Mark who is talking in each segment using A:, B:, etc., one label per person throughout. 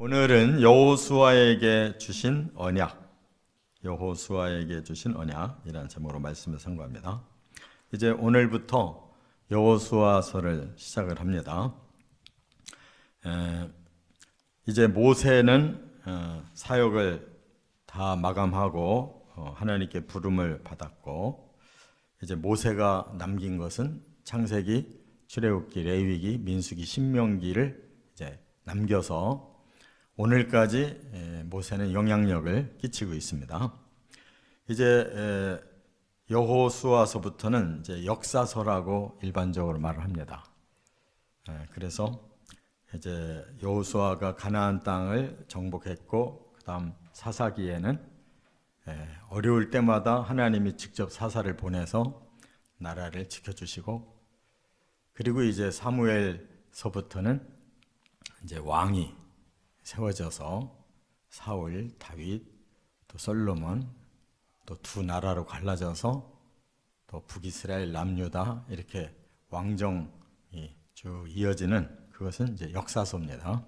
A: 오늘은 여호수아에게 주신 언약, 여호수아에게 주신 언약이라는 제목으로 말씀을 선고합니다. 이제 오늘부터 여호수아서를 시작을 합니다. 이제 모세는 사역을 다 마감하고 하나님께 부름을 받았고, 이제 모세가 남긴 것은 창세기, 출애굽기, 레위기, 민수기, 신명기를 이제 남겨서 오늘까지 모세는 영향력을 끼치고 있습니다. 이제 여호수아서부터는 이제 역사서라고 일반적으로 말을 합니다. 그래서 이제 여호수아가 가나안 땅을 정복했고, 그다음 사사기에는 어려울 때마다 하나님이 직접 사사를 보내서 나라를 지켜주시고, 그리고 이제 사무엘서부터는 이제 왕이 세워져서 사울, 다윗, 또 솔로몬, 또 두 나라로 갈라져서 또 북이스라엘, 남유다 이렇게 왕정이 쭉 이어지는, 그것은 이제 역사서입니다.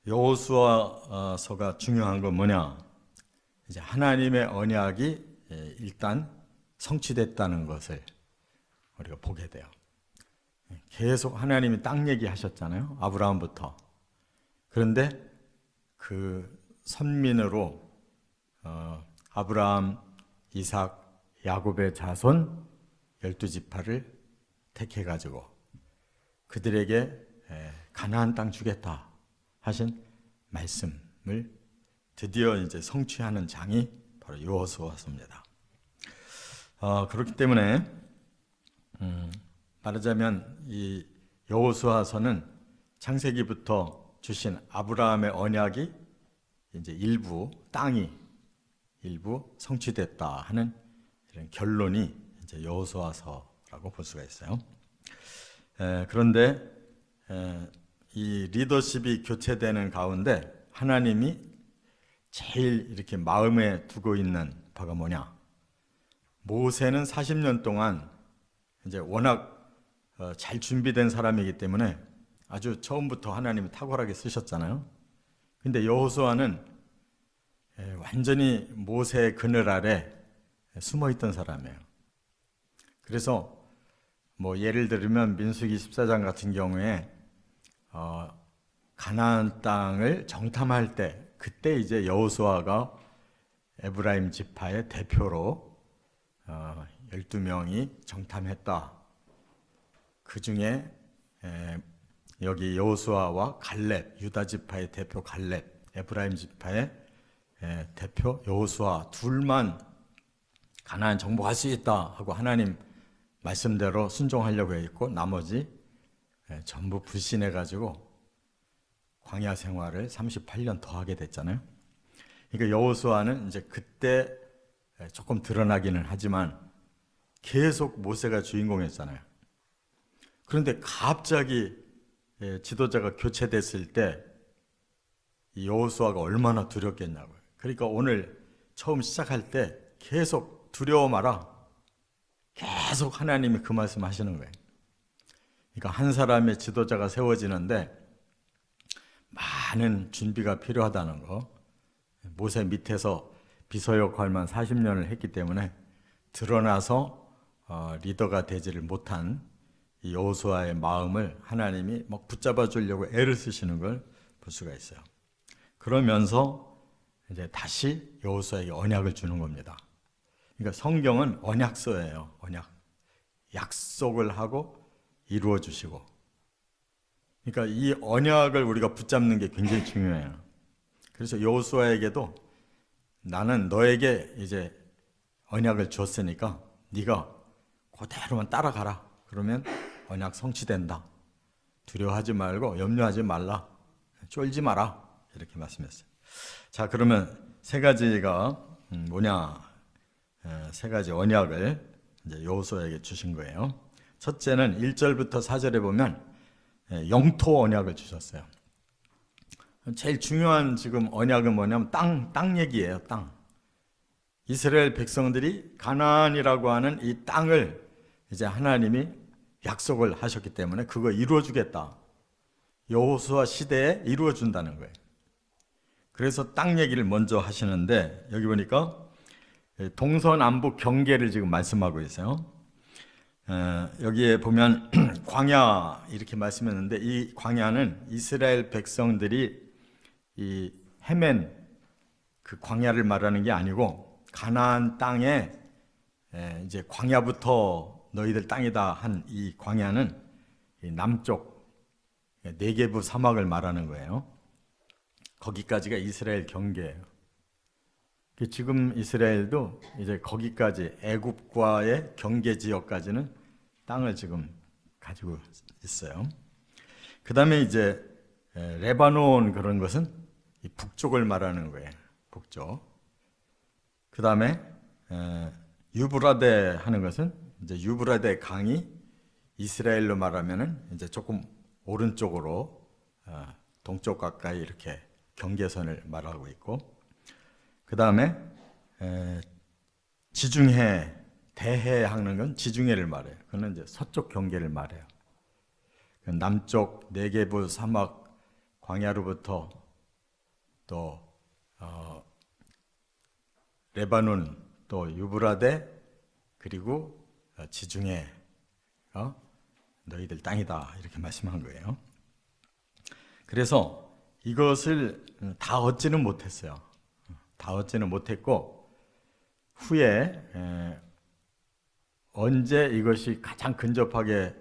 A: 여호수아서가 중요한 건 뭐냐? 이제 하나님의 언약이 일단 성취됐다는 것을 우리가 보게 돼요. 계속 하나님이 땅 얘기하셨잖아요, 아브라함부터. 그런데 그 선민으로 아브라함, 이삭, 야곱의 자손 12지파를 택해가지고 그들에게 가나안 땅 주겠다 하신 말씀을 드디어 이제 성취하는 장이 바로 여호수아서입니다. 그렇기 때문에 말하자면 이 여호수아서는 창세기부터 주신 아브라함의 언약이 이제 일부 땅이 일부 성취됐다 하는 이런 결론이 이제 여호수아서라고 볼 수가 있어요. 그런데 이 리더십이 교체되는 가운데 하나님이 제일 이렇게 마음에 두고 있는 바가 뭐냐? 모세는 40년 동안 이제 워낙 잘 준비된 사람이기 때문에 아주 처음부터 하나님이 탁월하게 쓰셨잖아요. 근데 여호수아는 완전히 모세의 그늘 아래 숨어 있던 사람이에요. 그래서 뭐 예를 들면 민수기 14장 같은 경우에 가나안 땅을 정탐할 때, 그때 이제 여호수아가 에브라임 지파의 대표로 12명이 정탐했다. 그 중에 여기 여호수아와 갈렙, 유다 지파의 대표 갈렙, 에브라임 지파의 대표 여호수아 둘만 가나안 정복할 수 있다 하고 하나님 말씀대로 순종하려고 했고, 나머지 전부 불신해가지고 광야 생활을 38년 더 하게 됐잖아요. 그러니까 여호수아는 이제 그때 조금 드러나기는 하지만 계속 모세가 주인공이었잖아요. 그런데 갑자기 지도자가 교체됐을 때 이 여호수아가 얼마나 두렵겠냐고요. 그러니까 오늘 처음 시작할 때 계속 두려워 마라, 계속 하나님이 그 말씀 하시는 거예요. 그러니까 한 사람의 지도자가 세워지는데 많은 준비가 필요하다는 거. 모세 밑에서 비서 역할만 40년을 했기 때문에 드러나서 리더가 되지를 못한 이 여호수아의 마음을 하나님이 막 붙잡아 주려고 애를 쓰시는 걸 볼 수가 있어요. 그러면서 이제 다시 여호수아에게 언약을 주는 겁니다. 그러니까 성경은 언약서예요. 언약. 약속을 하고 이루어 주시고. 그러니까 이 언약을 우리가 붙잡는 게 굉장히 중요해요. 그래서 여호수아에게도 나는 너에게 이제 언약을 줬으니까 네가 그대로만 따라가라. 그러면 언약 성취된다. 두려워하지 말고 염려하지 말라. 쫄지 마라. 이렇게 말씀했어요. 자, 그러면 세 가지가 뭐냐? 세 가지 언약을 이제 여호수아에게 주신 거예요. 첫째는 1절부터 4절에 보면 영토 언약을 주셨어요. 제일 중요한 지금 언약은 뭐냐면 땅 얘기예요. 땅. 이스라엘 백성들이 가나안이라고 하는 이 땅을 이제 하나님이 약속을 하셨기 때문에 그거 이루어주겠다. 여호수아 시대에 이루어 준다는 거예요. 그래서 땅 얘기를 먼저 하시는데 여기 보니까 동서남북 경계를 지금 말씀하고 있어요. 여기에 보면 광야 이렇게 말씀했는데 이 광야는 이스라엘 백성들이 이 헤맨 그 광야를 말하는 게 아니고 가나안 땅에 이제 광야부터 너희들 땅이다 한 이 광야는 이 남쪽 네게부 사막을 말하는 거예요. 거기까지가 이스라엘 경계예요. 지금 이스라엘도 이제 거기까지 애굽과의 경계 지역까지는 땅을 지금 가지고 있어요. 그 다음에 이제 레바논 그런 것은 이 북쪽을 말하는 거예요. 북쪽. 그 다음에 유브라데 하는 것은 이제 유브라데 강이 이스라엘로 말하면은 이제 조금 오른쪽으로 동쪽 가까이 이렇게 경계선을 말하고 있고, 그 다음에 지중해 대해 하는 건 지중해를 말해요. 그는 이제 서쪽 경계를 말해요. 남쪽 네게부 사막 광야로부터 또 레바논 또 유브라데 그리고 지중해 너희들 땅이다 이렇게 말씀한 거예요. 그래서 이것을 다 얻지는 못했어요. 다 얻지는 못했고 후에 언제 이것이 가장 근접하게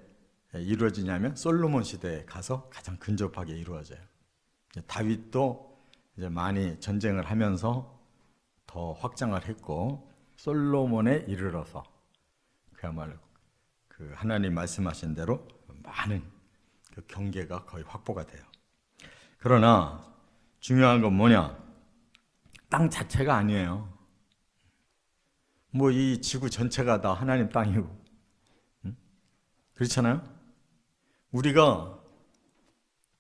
A: 이루어지냐면 솔로몬 시대에 가서 가장 근접하게 이루어져요. 다윗도 이제 많이 전쟁을 하면서 더 확장을 했고 솔로몬에 이르러서 그야말로 그 하나님 말씀하신 대로 많은 그 경계가 거의 확보가 돼요. 그러나 중요한 건 뭐냐? 땅 자체가 아니에요. 뭐 이 지구 전체가 다 하나님 땅이고, 그렇잖아요? 우리가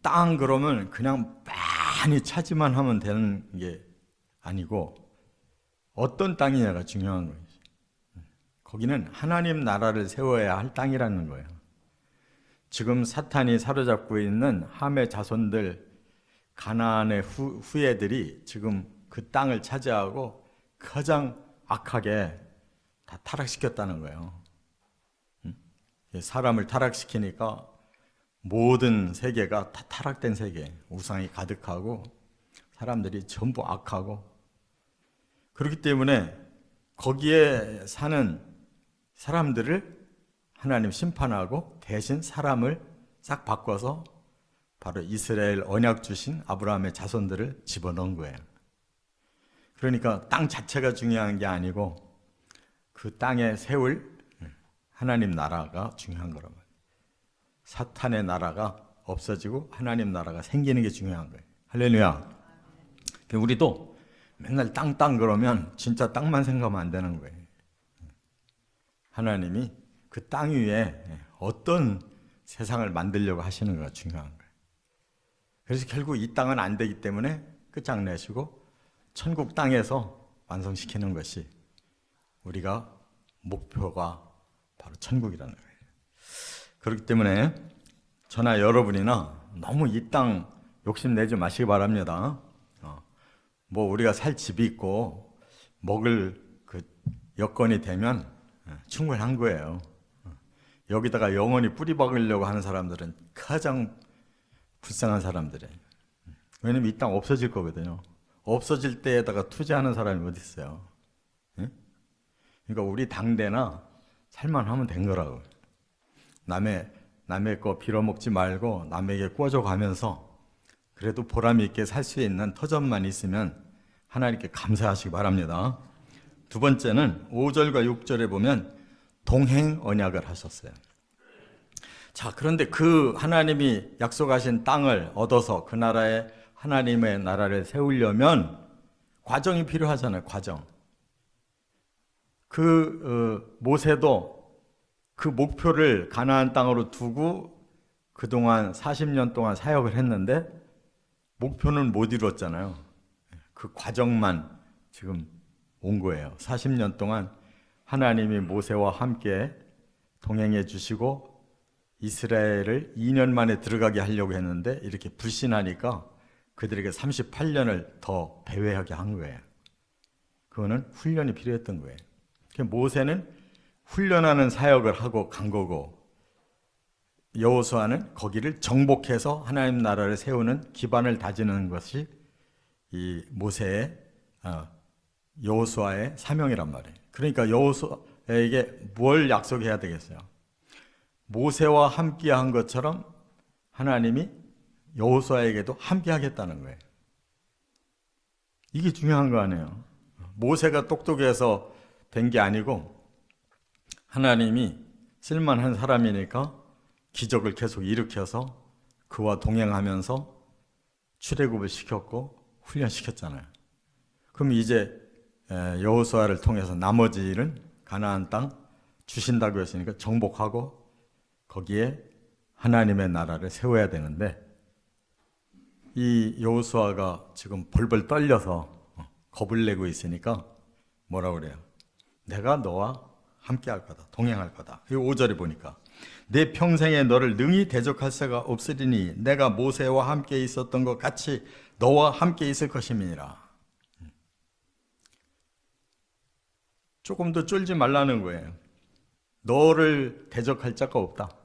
A: 땅 그러면 그냥 많이 차지만 하면 되는 게 아니고 어떤 땅이냐가 중요한 거예요. 거기는 하나님 나라를 세워야 할 땅이라는 거예요. 지금 사탄이 사로잡고 있는 함의 자손들, 가나안의 후예들이 지금 그 땅을 차지하고 가장 악하게 다 타락시켰다는 거예요. 사람을 타락시키니까 모든 세계가 다 타락된 세계, 우상이 가득하고 사람들이 전부 악하고, 그렇기 때문에 거기에 사는 사람들을 하나님 심판하고 대신 사람을 싹 바꿔서 바로 이스라엘 언약 주신 아브라함의 자손들을 집어넣은 거예요. 그러니까 땅 자체가 중요한 게 아니고 그 땅에 세울 하나님 나라가 중요한 거란 말이에요. 사탄의 나라가 없어지고 하나님 나라가 생기는 게 중요한 거예요. 할렐루야. 우리도 맨날 땅 그러면 진짜 땅만 생각하면 안 되는 거예요. 하나님이 그 땅 위에 어떤 세상을 만들려고 하시는가 중요한 거예요. 그래서 결국 이 땅은 안 되기 때문에 끝장내시고 천국 땅에서 완성시키는 것이 우리가 목표가 바로 천국이라는 거예요. 그렇기 때문에 저나 여러분이나 너무 이 땅 욕심내지 마시기 바랍니다. 뭐 우리가 살 집이 있고 먹을 그 여건이 되면 충분한 거예요. 여기다가 영원히 뿌리 박으려고 하는 사람들은 가장 불쌍한 사람들이에요. 왜냐면 이 땅 없어질 거거든요. 없어질 때에다가 투자하는 사람이 어디 있어요? 그러니까 우리 당대나 살만하면 된 거라고. 남의 거 빌어먹지 말고 남에게 꿔줘가면서 그래도 보람 있게 살 수 있는 터전만 있으면 하나님께 감사하시기 바랍니다. 두 번째는 5절과 6절에 보면 동행 언약을 하셨어요. 자, 그런데 그 하나님이 약속하신 땅을 얻어서 그 나라에 하나님의 나라를 세우려면 과정이 필요하잖아요. 과정. 모세도 그 목표를 가나안 땅으로 두고 그동안 40년 동안 사역을 했는데 목표는 못 이뤘잖아요. 그 과정만 지금 온 거예요. 40년 동안 하나님이 모세와 함께 동행해 주시고 이스라엘을 2년 만에 들어가게 하려고 했는데 이렇게 불신하니까 그들에게 38년을 더 배회하게 한 거예요. 그거는 훈련이 필요했던 거예요. 모세는 훈련하는 사역을 하고 간 거고, 여호수아는 거기를 정복해서 하나님 나라를 세우는 기반을 다지는 것이 이 모세의 여호수아의 사명이란 말이에요. 그러니까 여호수아에게 뭘 약속해야 되겠어요? 모세와 함께 한 것처럼 하나님이 여호수아에게도 함께 하겠다는 거예요. 이게 중요한 거 아니에요. 모세가 똑똑해서 된 게 아니고 하나님이 쓸만한 사람이니까 기적을 계속 일으켜서 그와 동행하면서 출애굽을 시켰고 훈련시켰잖아요. 그럼 이제 여호수아를 통해서 나머지 일은 가나안 땅 주신다고 했으니까 정복하고 거기에 하나님의 나라를 세워야 되는데, 이 여호수아가 지금 벌벌 떨려서 겁을 내고 있으니까 뭐라고 그래요? 내가 너와 함께 할 거다, 동행할 거다. 이 5절에 보니까 내 평생에 너를 능히 대적할 수가 없으리니 내가 모세와 함께 있었던 것 같이 너와 함께 있을 것임이니라. 조금 더 쫄지 말라는 거예요. 너를 대적할 자가 없다.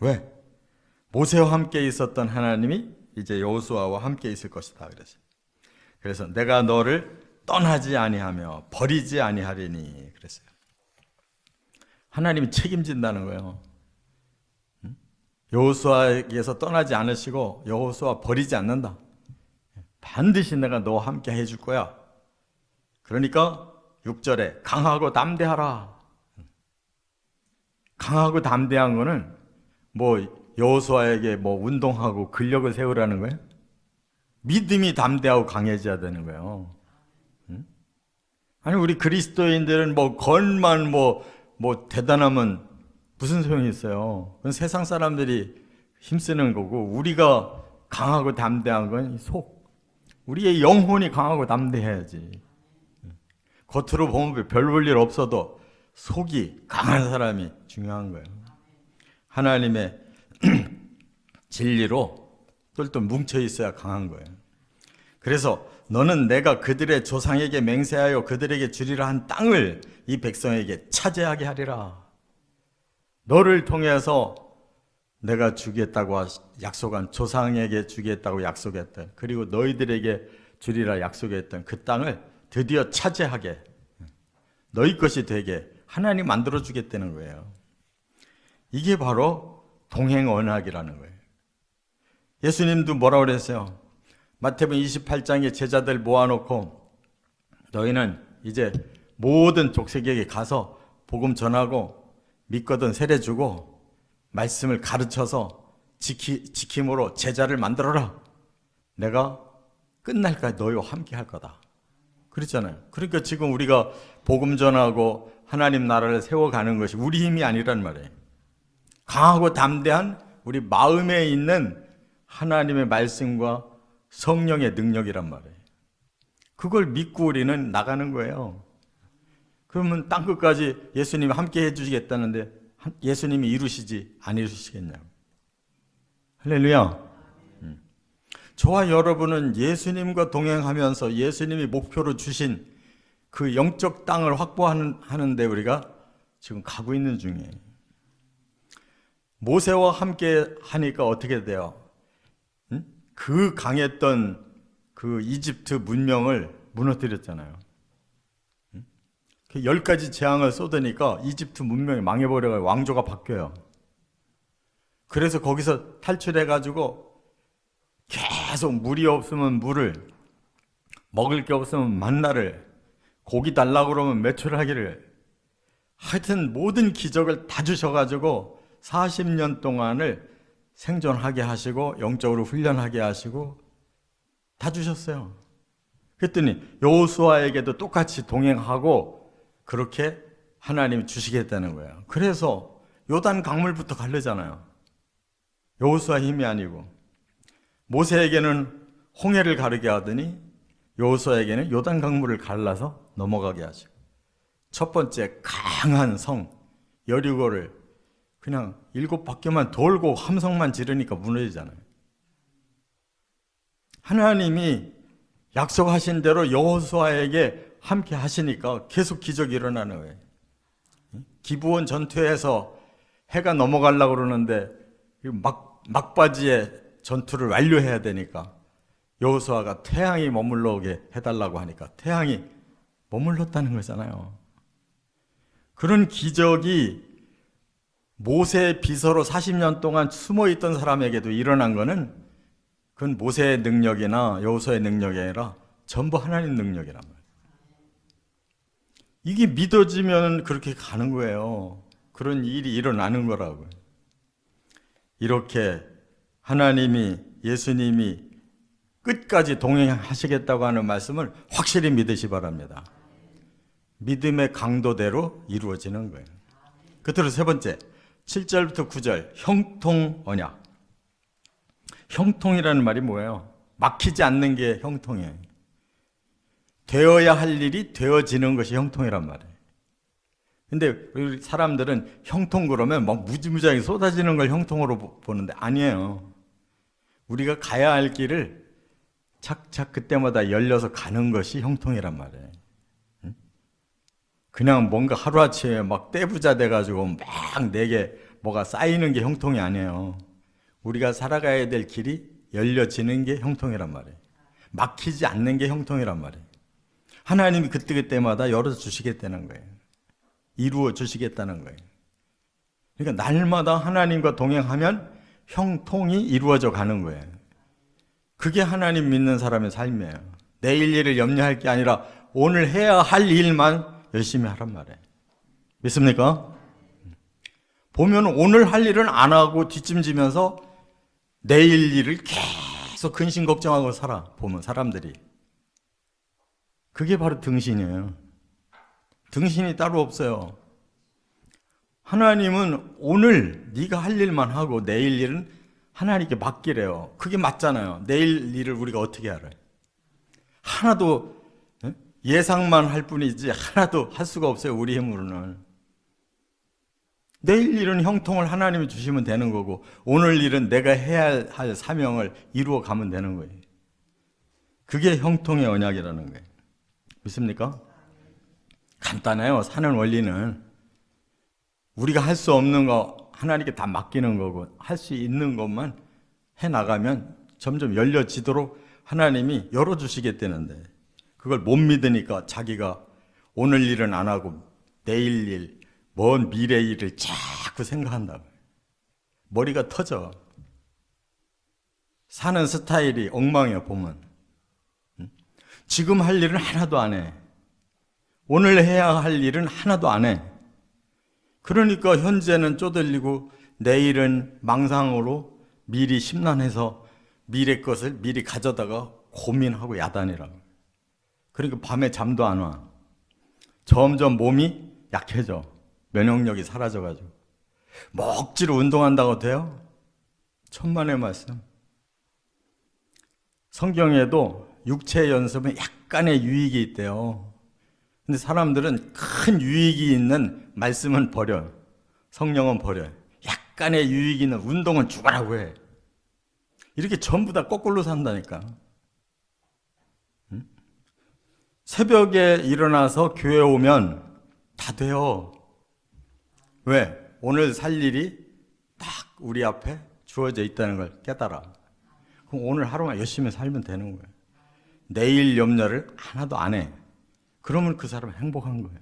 A: 왜? 모세와 함께 있었던 하나님이 이제 여호수아와 함께 있을 것이다 그랬어요. 그래서 내가 너를 떠나지 아니하며 버리지 아니하리니 그랬어요. 하나님이 책임진다는 거예요. 여호수아에게서 떠나지 않으시고 여호수아 버리지 않는다. 반드시 내가 너와 함께 해줄 거야. 그러니까 6절에 강하고 담대하라. 강하고 담대한 거는 뭐 여호수아에게 뭐 운동하고 근력을 세우라는 거예요? 믿음이 담대하고 강해져야 되는 거예요. 아니 우리 그리스도인들은 뭐 건만 뭐 대단하면 무슨 소용이 있어요? 그건 세상 사람들이 힘쓰는 거고, 우리가 강하고 담대한 건 우리의 영혼이 강하고 담대해야지. 겉으로 보면 별 볼 일 없어도 속이 강한 사람이 중요한 거예요. 하나님의 진리로 똘똘 뭉쳐 있어야 강한 거예요. 그래서 너는 내가 그들의 조상에게 맹세하여 그들에게 주리라 한 땅을 이 백성에게 차지하게 하리라. 너를 통해서 내가 주겠다고 약속한, 조상에게 주겠다고 약속했던, 그리고 너희들에게 주리라 약속했던 그 땅을 드디어 차지하게, 너희 것이 되게 하나님 만들어 주겠다는 거예요. 이게 바로 동행 언약이라는 거예요. 예수님도 뭐라고 그랬어요? 마태복음 28장에 제자들 모아놓고 너희는 이제 모든 족속에게 가서 복음 전하고 믿거든 세례 주고 말씀을 가르쳐서 지킴으로 제자를 만들어라. 내가 끝날까지 너희와 함께 할 거다. 그랬잖아요. 그러니까 지금 우리가 복음 전하고 하나님 나라를 세워가는 것이 우리 힘이 아니란 말이에요. 강하고 담대한 우리 마음에 있는 하나님의 말씀과 성령의 능력이란 말이에요. 그걸 믿고 우리는 나가는 거예요. 그러면 땅끝까지 예수님이 함께 해주시겠다는데 예수님이 이루시지 안 이루시겠냐고. 할렐루야. 저와 여러분은 예수님과 동행하면서 예수님이 목표로 주신 그 영적 땅을 확보하는데 우리가 지금 가고 있는 중이에요. 모세와 함께 하니까 어떻게 돼요? 그 강했던 그 이집트 문명을 무너뜨렸잖아요. 10가지 재앙을 쏟으니까 이집트 문명이 망해버려서 왕조가 바뀌어요. 그래서 거기서 탈출해가지고 계속 물이 없으면 물을, 먹을 게 없으면 만나를, 고기 달라고 그러면 매출하기를, 하여튼 모든 기적을 다 주셔가지고 40년 동안을 생존하게 하시고 영적으로 훈련하게 하시고 다 주셨어요. 그랬더니 여호수아에게도 똑같이 동행하고 그렇게 하나님이 주시겠다는 거예요. 그래서 요단 강물부터 가르잖아요. 여호수아 힘이 아니고. 모세에게는 홍해를 가르게 하더니 여호수아에게는 요단 강물을 갈라서 넘어가게 하시고, 첫 번째 강한 성 여리고를 그냥 7바퀴만 돌고 함성만 지르니까 무너지잖아요. 하나님이 약속하신 대로 여호수아에게 함께 하시니까 계속 기적이 일어나는 거예요. 기브온 전투에서 해가 넘어가려고 그러는데 막바지에 전투를 완료해야 되니까 여호수아가 태양이 머물러 오게 해달라고 하니까 태양이 머물렀다는 거잖아요. 그런 기적이 모세의 비서로 40년 동안 숨어있던 사람에게도 일어난 거는 그건 모세의 능력이나 여호수아의 능력이 아니라 전부 하나님 능력이란 말이에요. 이게 믿어지면 그렇게 가는 거예요. 그런 일이 일어나는 거라고요. 이렇게 하나님이, 예수님이 끝까지 동행하시겠다고 하는 말씀을 확실히 믿으시 바랍니다. 믿음의 강도대로 이루어지는 거예요. 끝으로 세 번째, 7절부터 9절, 형통 언약. 형통이라는 말이 뭐예요? 막히지 않는 게 형통이에요. 되어야 할 일이 되어지는 것이 형통이란 말이에요. 근데 우리 사람들은 형통 그러면 막 무지무지하게 쏟아지는 걸 형통으로 보는데 아니에요. 우리가 가야 할 길을 착착 그때마다 열려서 가는 것이 형통이란 말이에요. 그냥 뭔가 하루아침에 막 떼부자 돼가지고 막 내게 뭐가 쌓이는 게 형통이 아니에요. 우리가 살아가야 될 길이 열려지는 게 형통이란 말이에요. 막히지 않는 게 형통이란 말이에요. 하나님이 그때그때마다 열어주시겠다는 거예요. 이루어 주시겠다는 거예요. 그러니까 날마다 하나님과 동행하면 형통이 이루어져 가는 거예요. 그게 하나님 믿는 사람의 삶이에요. 내일 일을 염려할 게 아니라 오늘 해야 할 일만 열심히 하란 말이에요. 믿습니까? 보면 오늘 할 일은 안 하고 뒷짐지면서 내일 일을 계속 근심 걱정하고 살아. 보면 사람들이. 그게 바로 등신이에요. 등신이 따로 없어요. 하나님은 오늘 네가 할 일만 하고 내일 일은 하나님께 맡기래요. 그게 맞잖아요. 내일 일을 우리가 어떻게 알아요? 하나도 예상만 할 뿐이지 하나도 할 수가 없어요. 우리 힘으로는. 내일 일은 형통을 하나님이 주시면 되는 거고 오늘 일은 내가 해야 할 사명을 이루어 가면 되는 거예요. 그게 형통의 언약이라는 거예요. 믿습니까? 간단해요. 사는 원리는. 우리가 할 수 없는 거 하나님께 다 맡기는 거고 할 수 있는 것만 해나가면 점점 열려지도록 하나님이 열어주시겠다는데 그걸 못 믿으니까 자기가 오늘 일은 안 하고 내일 일, 먼 미래 일을 자꾸 생각한다고요. 머리가 터져. 사는 스타일이 엉망이에요. 보면. 지금 할 일은 하나도 안 해. 오늘 해야 할 일은 하나도 안 해. 그러니까 현재는 쪼들리고 내일은 망상으로 미리 심란해서 미래 것을 미리 가져다가 고민하고 야단이라고. 그러니까 밤에 잠도 안 와. 점점 몸이 약해져. 면역력이 사라져가지고. 뭐 억지로 운동한다고 돼요? 천만의 말씀. 성경에도 육체 연습은 약간의 유익이 있대요. 근데 사람들은 큰 유익이 있는 말씀은 버려요. 성령은 버려요. 약간의 유익이 있는 운동은 죽으라고 해. 이렇게 전부 다 거꾸로 산다니까. 새벽에 일어나서 교회 오면 다 돼요. 왜? 오늘 살 일이 딱 우리 앞에 주어져 있다는 걸 깨달아. 그럼 오늘 하루만 열심히 살면 되는 거예요. 내일 염려를 하나도 안 해. 그러면 그 사람은 행복한 거예요.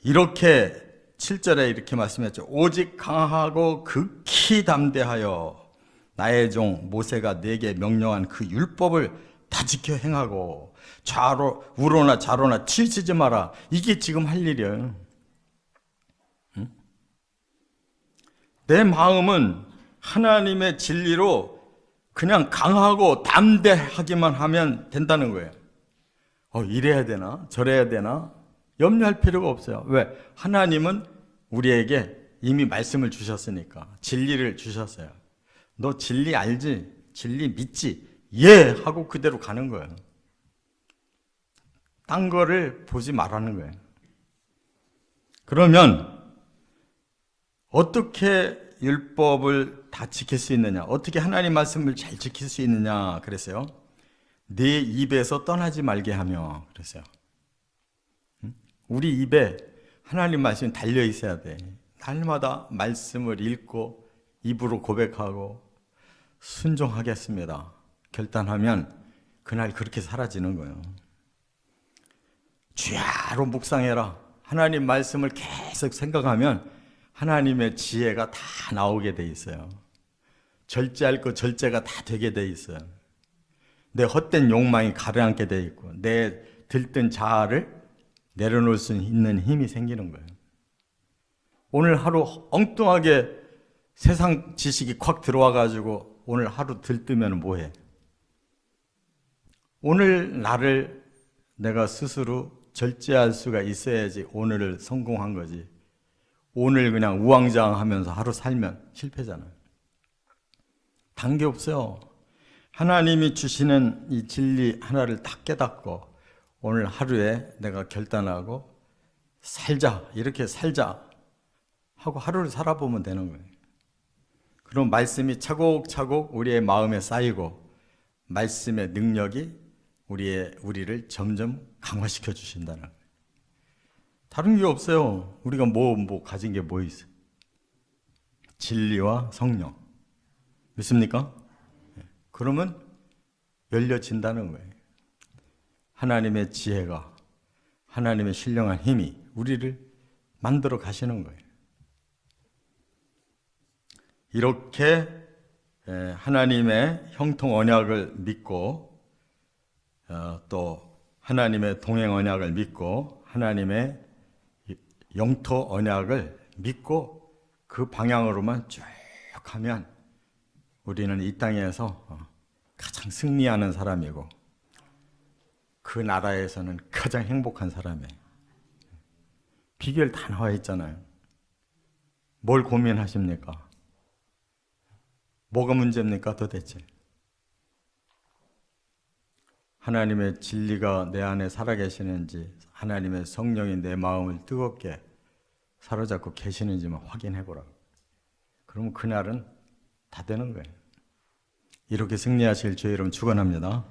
A: 이렇게 7절에 이렇게 말씀했죠. 오직 강하고 극히 담대하여 나의 종 모세가 내게 명령한 그 율법을 다 지켜 행하고 우로나 좌로나 치우치지 마라. 이게 지금 할 일이에요. 응? 내 마음은 하나님의 진리로 그냥 강하고 담대하기만 하면 된다는 거예요. 이래야 되나? 저래야 되나? 염려할 필요가 없어요. 왜? 하나님은 우리에게 이미 말씀을 주셨으니까. 진리를 주셨어요. 너 진리 알지? 진리 믿지? 예! 하고 그대로 가는 거예요. 딴 거를 보지 말라는 거예요. 그러면 어떻게 율법을 다 지킬 수 있느냐? 어떻게 하나님 말씀을 잘 지킬 수 있느냐? 그랬어요. 네 입에서 떠나지 말게 하며 그랬어요. 우리 입에 하나님 말씀이 달려 있어야 돼. 날마다 말씀을 읽고 입으로 고백하고 순종하겠습니다. 결단하면 그날 그렇게 사라지는 거예요. 주야로 묵상해라. 하나님 말씀을 계속 생각하면 하나님의 지혜가 다 나오게 돼 있어요. 절제할 거 절제가 다 되게 돼 있어요. 내 헛된 욕망이 가라앉게 돼 있고 내 들뜬 자아를 내려놓을 수 있는 힘이 생기는 거예요. 오늘 하루 엉뚱하게 세상 지식이 콱 들어와 가지고 오늘 하루 들뜨면 뭐해? 오늘 나를 내가 스스로 절제할 수가 있어야지 오늘을 성공한 거지. 오늘 그냥 우왕좌왕하면서 하루 살면 실패잖아요. 단 게 없어요. 하나님이 주시는 이 진리 하나를 딱 깨닫고 오늘 하루에 내가 결단하고 살자, 이렇게 살자 하고 하루를 살아보면 되는 거예요. 그럼 말씀이 차곡차곡 우리의 마음에 쌓이고 말씀의 능력이 우리를 점점 강화시켜 주신다는 거예요. 다른 게 없어요. 우리가 가진 게 뭐 있어요? 진리와 성령. 믿습니까? 그러면 열려진다는 거예요. 하나님의 지혜가, 하나님의 신령한 힘이 우리를 만들어 가시는 거예요. 이렇게 하나님의 형통 언약을 믿고 또 하나님의 동행 언약을 믿고 하나님의 영토 언약을 믿고 그 방향으로만 쭉 하면 우리는 이 땅에서 가장 승리하는 사람이고 그 나라에서는 가장 행복한 사람이에요. 비결 다 나와 있잖아요. 뭘 고민하십니까? 뭐가 문제입니까 도대체? 하나님의 진리가 내 안에 살아계시는지 하나님의 성령이 내 마음을 뜨겁게 사로잡고 계시는지만 확인해보라고. 그러면 그날은 다 되는 거예요. 이렇게 승리하실 주의 이름 축원합니다.